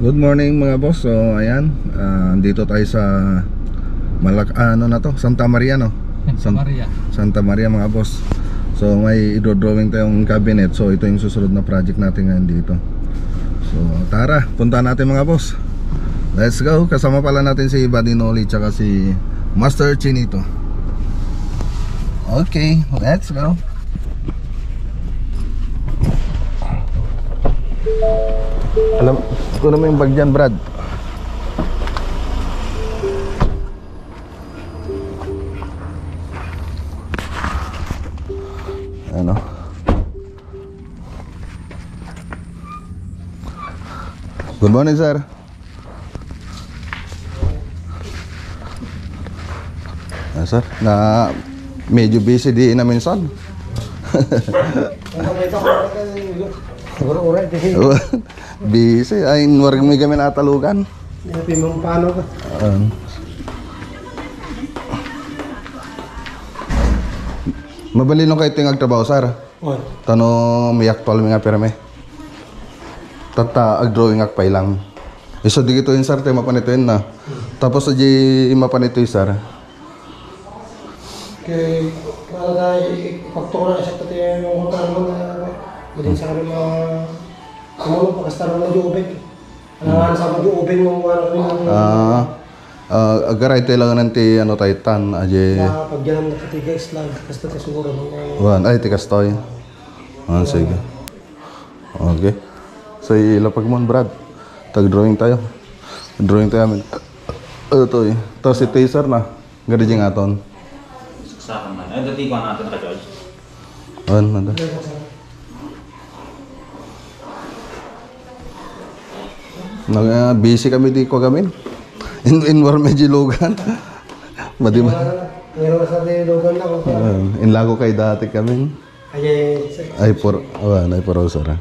Good morning mga boss. So ayan, dito tayo sa Santa Maria, no? Santa Maria mga boss. So may i-drawing tayong cabinet. So ito yung susunod na project natin ngayon dito. So tara, punta natin mga boss. Let's go. Kasama pala natin si Buddy Noli tsaka si Master Chinito. Okay, let's go. Alam, ko naman yung bag dyan, Brad. Ano? Good morning, sir. Sir, na medyo busy di namin son. Busy, ay warga may kami natalugan. Hindi mo paano ka. Mabali nung kayo tingag trabaho, sir. Oy. Tano may actual mga pirame. Tata ag-drawing ak pay lang. Iso di gito yun, sir, tayo mapanituin na. Tapos sa di mapanituin, sir. Kaya malagay ipagtuko na isa pati yung hotel mo na hindi sa kami kumulong pakastar na yung ubing. Alangan sa yung ubing yung agaray tayo lang nanti ano tayo tan aje. Pag yan nakatigas lang, basta tayo siguro. Ay tikas toy. Sige. Okay. So ilapag mo, Brad. Tag-drawing tayo. Drawing tayo amin. Ito eh. Tapos si Taser na. Gada dyan aton. Saksakan man. Ay, dati ko natin naka-charge. Ano? Busy kami di ko gamin. In war medyo lugan. Madi ba? Ngayon sa lugan na ko. In lago kay dati kami. Ay por sara.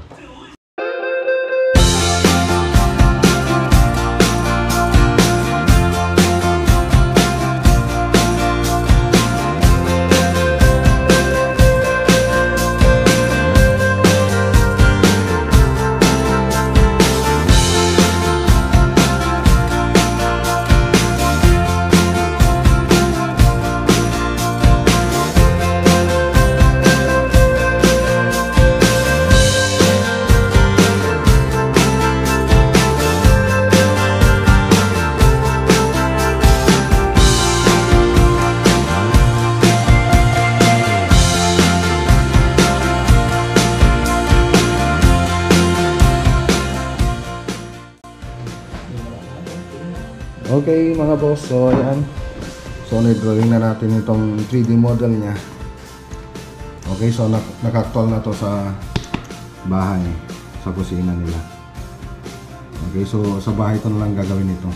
Okay mga boss, so ayan. So na-drawing na natin itong 3D model niya. Okay, so naka-actual na to sa bahay, sa kusina nila. Okay, so sa bahay ko na lang gagawin ito.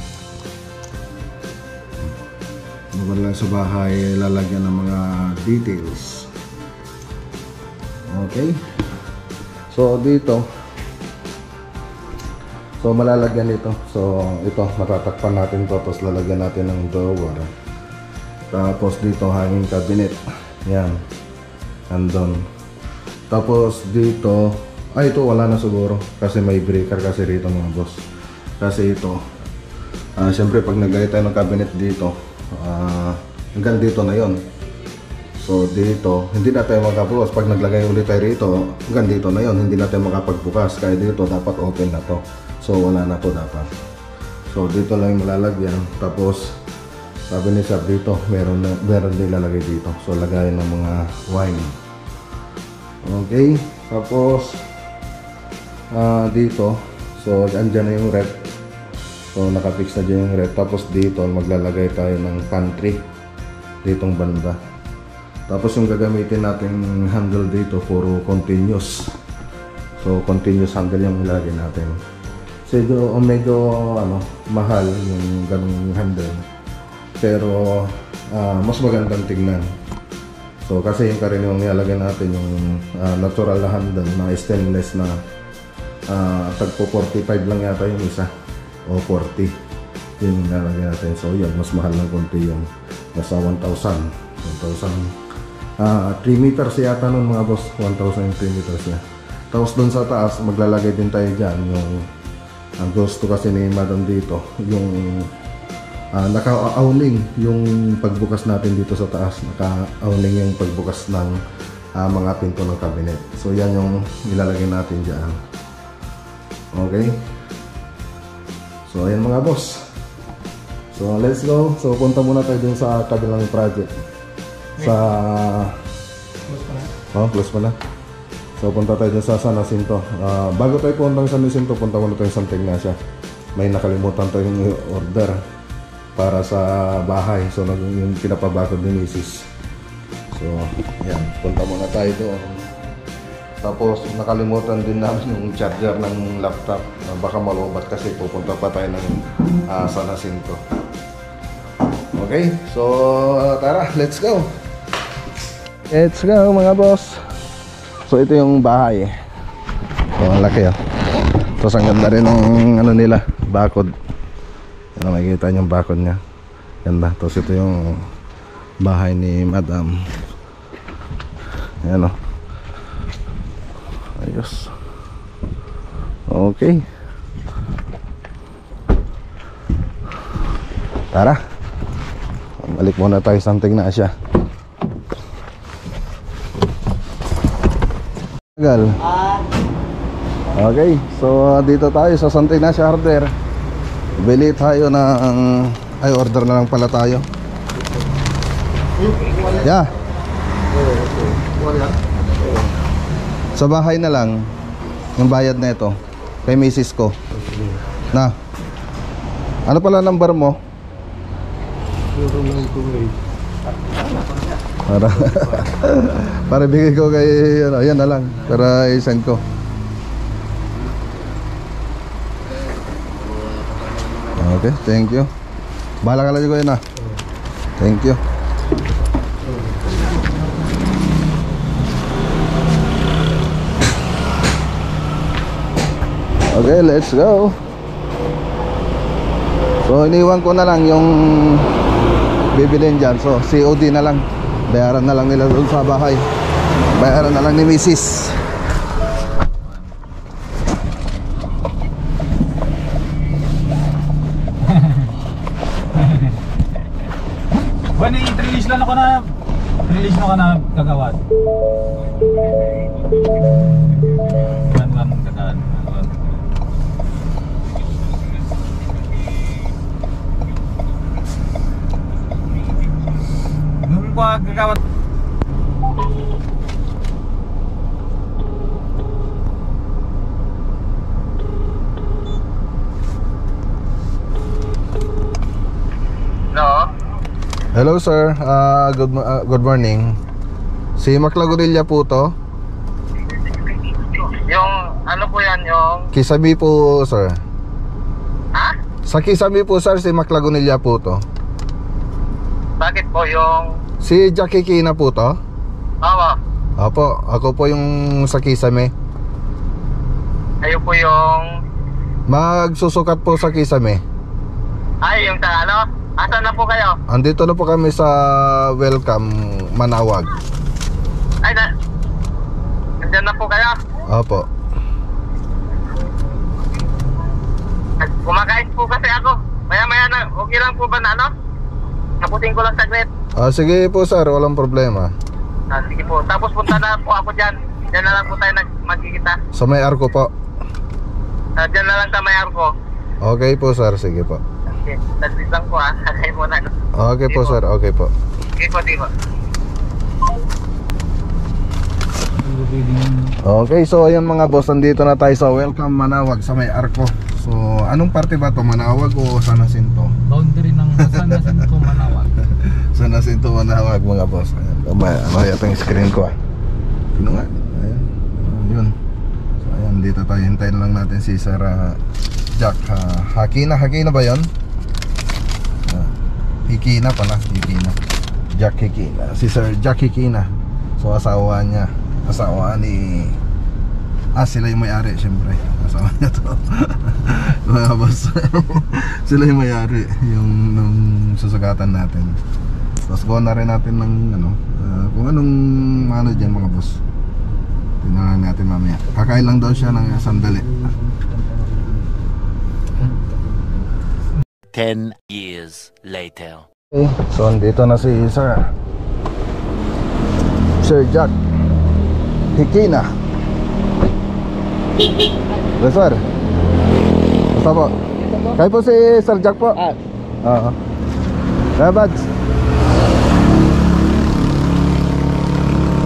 Lang sa bahay, lalagyan ng mga details. Okay. So dito, so malalagyan ito. So ito, matatakpan natin to. Tapos lalagyan natin ng drawer. Tapos dito hanging cabinet. Yan. Andon. Tapos dito, ito wala na siguro. Kasi may breaker kasi rito mga boss. Kasi ito, syempre pag naglagay tayo ng cabinet dito, hanggang dito na yon. So dito, hindi na tayo magkabukas. Pag naglagay ulit tayo rito, hanggang dito na yon. Hindi na tayo makapagbukas. Kaya dito dapat open na to. So wala na to dapat. So dito lang yung malalagyan. Tapos sabi ni sir dito, meron din lalagay dito. So lagayan ng mga wine. Okay. Tapos dito, so andyan na yung rep. So nakafix na dyan yung rep. Tapos dito maglalagay tayo ng pantry ditong banda. Tapos yung gagamitin natin handle dito puro continuous. So continuous handle yung ilalagay natin. So medyo mahal yung ganung handle. Pero mas magandang tingnan. So kasi yung karaniwang nilalagay natin yung natural na handle na stainless na tagpo 45 lang yata yung isa o 40 yung nilalagay natin. So yun, mas mahal ng konti yung nasa 1,000 3 meters yata nun mga boss. 1,000 yung 3 meters niya. Tapos dun sa taas maglalagay din tayo dyan yung Ang gusto kasi ni Madam dito, yung naka-awning yung pagbukas natin dito sa taas. Naka-awning yung pagbukas ng mga pinto ng cabinet. So yan yung ilalagay natin dyan. Okay. So ayan mga boss. So let's go. So punta muna tayo dun sa kabilang project. Sa close pa na. So punta tayo dun sa San Jacinto. Bago tayo punta sa San Jacinto, punta muna tayo sa Santa Ignacia. May nakalimutan tayong order para sa bahay. So yung pinapabakod ni Mrs. So yan, punta muna tayo doon. Tapos nakalimutan din namin yung charger ng laptop. Baka malubat kasi pupunta pa tayo ng San Jacinto. Okay, so tara, let's go. Let's go mga boss. So ito yung bahay. So ang laki Tapos ang ganda rin ng ano nila, bakod. Ano, makikita niyo yung bakod niya. Ganda. Tapos ito yung bahay ni Madam. Ayan ayos. Okay. Tara. Balik muna tayo sa Santa Ignacia. Okay, so dito tayo sa Santa Ignacia Hardware. Bili tayo ng order na lang pala tayo. Yeah. Sa bahay na lang yung bayad na ito kay misis ko. Na. Ano pala number mo? Para bigay ko kay yan na lang para i-send ko. Okay, thank you. Bahala ka lang ko yun Thank you. Okay, let's go. So iniwan ko na lang yung bibilin dyan. So COD na lang. Bayaran na lang nila doon sa bahay. Bayaran na lang ni Mrs. Bueno, i-release lang ako na kagawad. Kagawad. Nung kagawad. Hello sir, good morning. Si Maclagonilla po to? Yung ano po yan, yung... Kisame po sir. Ha? Sa Kisame po sir, si Maclagonilla po to. Bakit po yung... Si Jackie Kina po to? Awa, Opo, ako po yung sa Kisame. kayo po yung... Magsusukat po sa Kisame. Ay, yung sa ano? Asan na po kayo? Andito na po kami sa Welcome Manawag. Ay, nandyan na po kayo? Opo. Kumakain po kasi ako. Maya-maya na, okay lang po ba na ano? Naputin ko lang saglit. Sige po sir, walang problema. Sige po, tapos punta na po ako dyan. Dyan na lang po tayo magkikita. Sa may arko po. Dyan na lang sa may arko. Okay po sir, sige po. Okay, saglit lang po sakay muna. Okay po sir, okay po. Sige po, sige po. Okay, so ayun mga boss, nandito na tayo sa Welcome Manawag sa may arko. So, anong parte ba to? Manawag o San Jacinto? Boundary ng San Jacinto, Manawag. San Jacinto, Manawag mga boss. Ayan, ano yata yung screen ko Sino nga? Ayan, yun. So ayan, dito tayo, hintayin lang natin si Sir Jack Hakina ba yun? Hikina pala, Hikina. Jack Hikina, si Sir Jack Hikina. So asawa niya, asawa ni sila yung may-ari syempre. Asawa niya to. Mga boss. Sila yung may-ari yung nung susugatan natin. Tapos gawa na rin natin ng ano, kung anong ano dyan mga boss. Tingnan natin mamaya. Kakain lang daw siya ng sandali. 10 years later. Okay, so andito na si Sir Jack Hikina. Yes, sir. Basta po. Kayo po si Sir Jack po? Oo. Kaya Bads,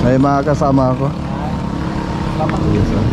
may mga kasama ako. Yes, sir.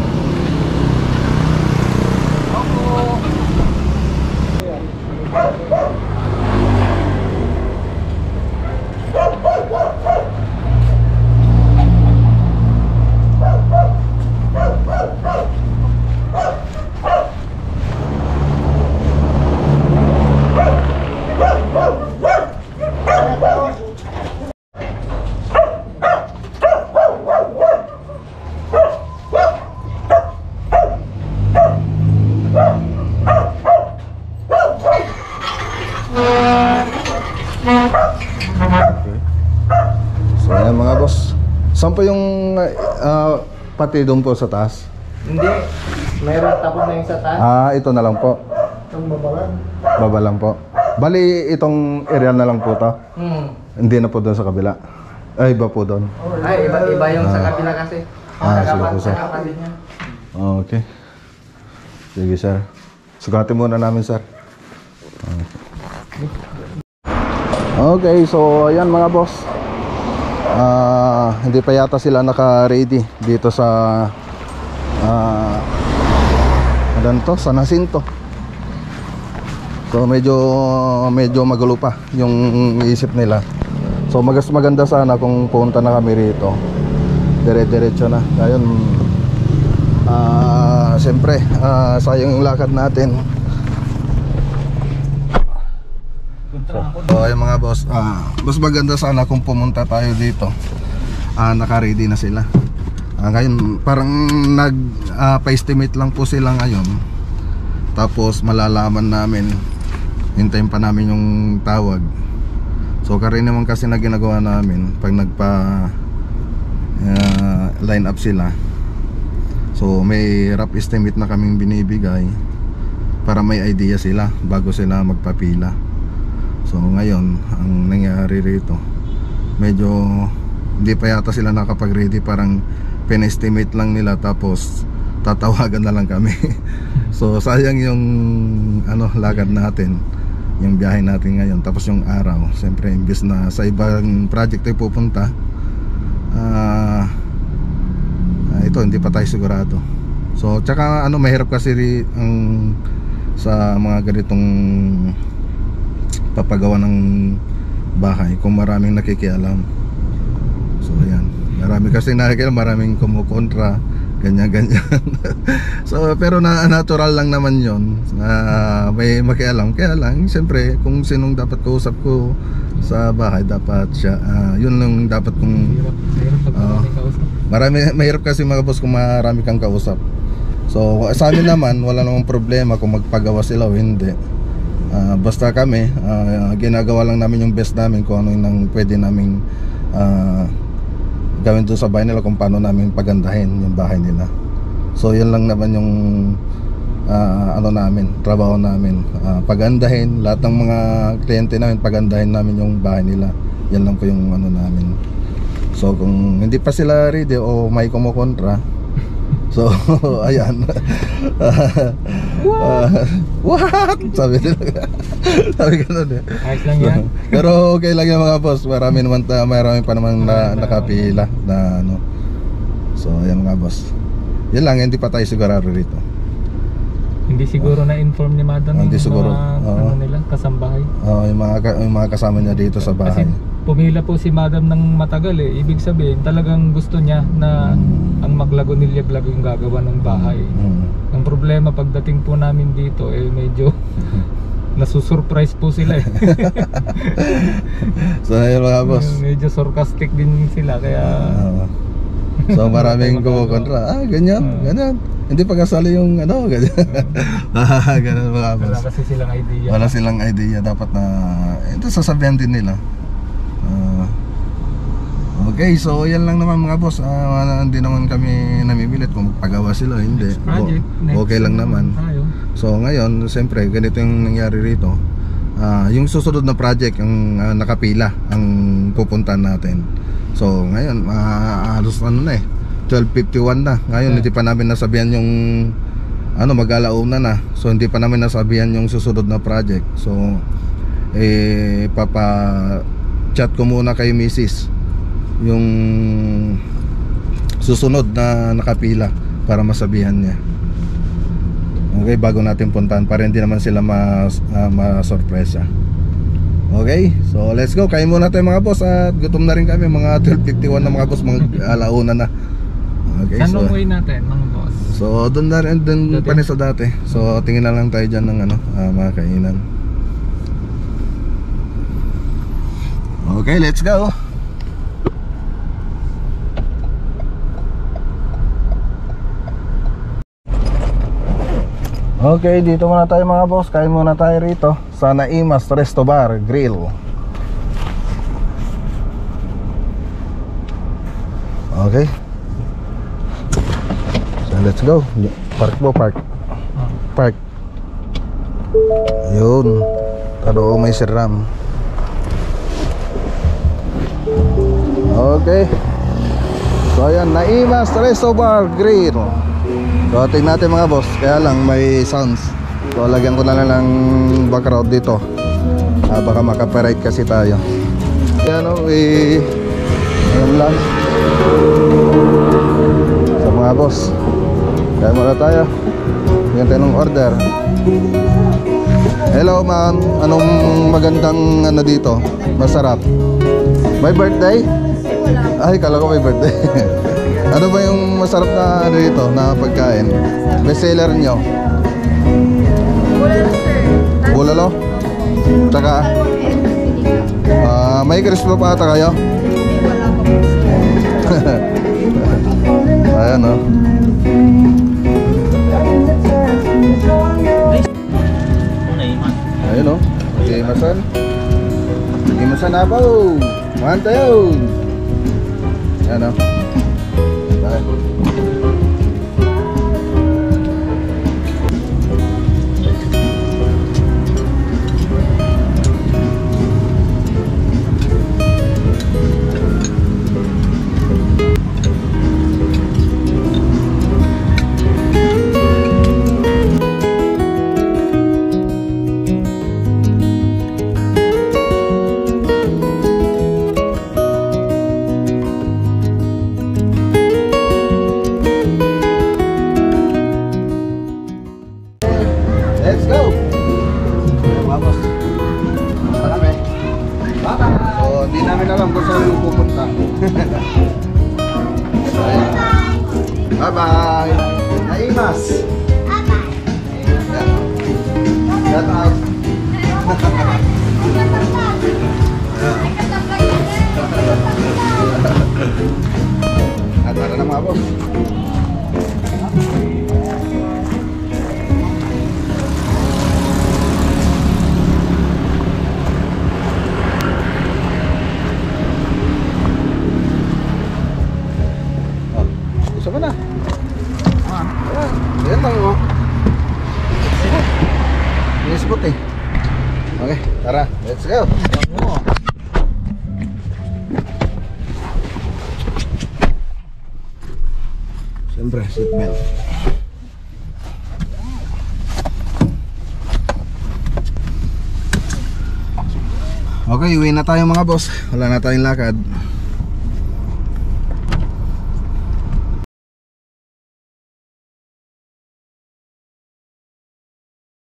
So ayan mga boss. Saan po yung pati doon po sa taas? Hindi. Mayroon tapos na yung sa taas. Ito na lang po. Itong babalan. Baba lang po. Bali itong area na lang po to. Hindi na po doon sa kabila. Ay, iba po doon. Ay, iba yung sa kabila kasi. Sige po sir. Kapatid niya. Okay. Sige sir. Sugatin muna namin sir. Okay, so ayan mga boss. Hindi pa yata sila naka-ready dito sa ano to? San Jacinto. So medyo magulo pa yung isip nila. So maganda sana kung punta na kami rito. Dire-diretso na. Ayun. Siyempre, sayang yung lakad natin. So ayun mga boss, mas maganda sana kung pumunta tayo dito. Naka-ready na sila. Ngayon parang nag-pa-estimate lang po sila ngayon. Tapos malalaman namin, hintayin pa namin yung tawag. So karin naman kasi na ginagawa namin pag nagpa line up sila. So may rough estimate na kaming binibigay para may idea sila bago sila magpapila. So ngayon ang nangyari rito, medyo hindi pa yata sila nakapag-ready. Parang pin-estimate lang nila tapos tatawagan na lang kami. So sayang yung lakad natin, yung biyahe natin ngayon, tapos yung araw. Siyempre imbes na sa ibang project tayo pupunta, ito hindi pa tayo sigurado. So tsaka mahirap kasi ang sa mga ganitong papagawa ng bahay kung maraming nakikialam. So ayan, marami kasi nakikialam, maraming kumukontra, ganyan. So pero natural lang naman yon. May makialam. Kaya lang siyempre kung sinong dapat kausap ko sa bahay, dapat siya, yun lang dapat kung mahirap kasi mga boss kung marami kang kausap. So sa amin naman wala namang problema kung magpagawa sila o hindi. Basta kami ginagawa lang namin yung best namin kung ano yung pwede naming gawin doon sa bahay nila, kung paano namin pagandahin yung bahay nila. So yun lang naman yung namin, trabaho namin, pagandahin lahat ng mga kliyente namin, pagandahin namin yung bahay nila. Yan lang po yung namin. So kung hindi pa sila ready o may kumukontra, so ayan. What? Sabi nila. Sabi ganun eh. Ayos lang yan. Pero okay lang yung mga boss. Marami pa naman nakapila na So ayan mga boss. Yan lang, hindi pa tayo sigurado rito. Hindi siguro na-inform ni Madam Hindi yung siguro. mga nila, kasambahay. Yung mga kasama niya dito sa bahay. Kasi pumila po si Madam ng matagal eh. Ibig sabihin talagang gusto niya na ang Maglagonilla-Vlog yung gagawa ng bahay. Ang problema pagdating po namin dito medyo nasusurprise po sila eh. So ayun mga boss. Medyo sarcastic din sila kaya so maraming kumukontra. Ganyan. Hindi pa kasali yung ganyan. Ganun mga boss. wala kasi silang idea. Wala silang idea. Dapat na ito sasabihan din nila. Okay, so yan lang naman mga boss. Hindi naman kami namimilit kung magpagawa sila, hindi. Project, Okay lang naman. Tayo. So ngayon, siyempre ganito yung nangyari rito. yung susunod na project ang nakapila ang pupuntahan natin. So ngayon halos ano na 12:51 na. Ngayon hindi pa namin nasabihan yung mag-alauna na. So hindi pa namin nasabihan yung susunod na project. So papa-chat ko muna kay Mrs. yung susunod na nakapila para masabihan niya. Okay, bago natin puntahan para hindi naman sila ma-sorpresa. Okay, so let's go. Kain muna tayo mga boss at gutom na rin kami. Mga 12:51 na mga boss, mga alauna na. Okay, Saan so umuwi natin mga boss? so doon na rin, doon pa rin sa dati. So tingin na lang tayo dyan ng mga kainan. Okay, let's go. Okay, dito muna tayo mga boss. Kain muna tayo rito sa Naimas Resto Bar Grill. Okay, so let's go. Park po, park. Park. Yun, tado may siram. Okay, so ayan, Naimas Resto Bar Grill. So tingnan natin mga boss, kaya lang may sounds. So lagyan ko na lang ng background dito. Baka maka-copyright kasi tayo. Ayan ayan lang. So mga boss, kaya muna tayo. Bigyan tayo ng order. Hello ma'am, anong magandang dito? Masarap. May birthday? Ay, kala ko may birthday. Ano ba yung masarap na dito na pagkain? Best seller nyo? Bulalo, sir. Bulalo? Tsaka? May crispo pa ata kayo? Wala pa po, sir. Ayan o. Ayun o. Magimasan. Magimasan na po. Mahal tayo. Ayan o. Let's go! Vamos. Marami. So, hindi namin alam kung saan yung pupunta. Bye-bye! Naimas! Shout out! At para na mga boss. Gusto mo na? Ayan lang o. Inisipot eh. Okay, tara, let's go. Siyempre, seatbelt. Okay, uwi na tayo mga boss. Wala na tayong lakad.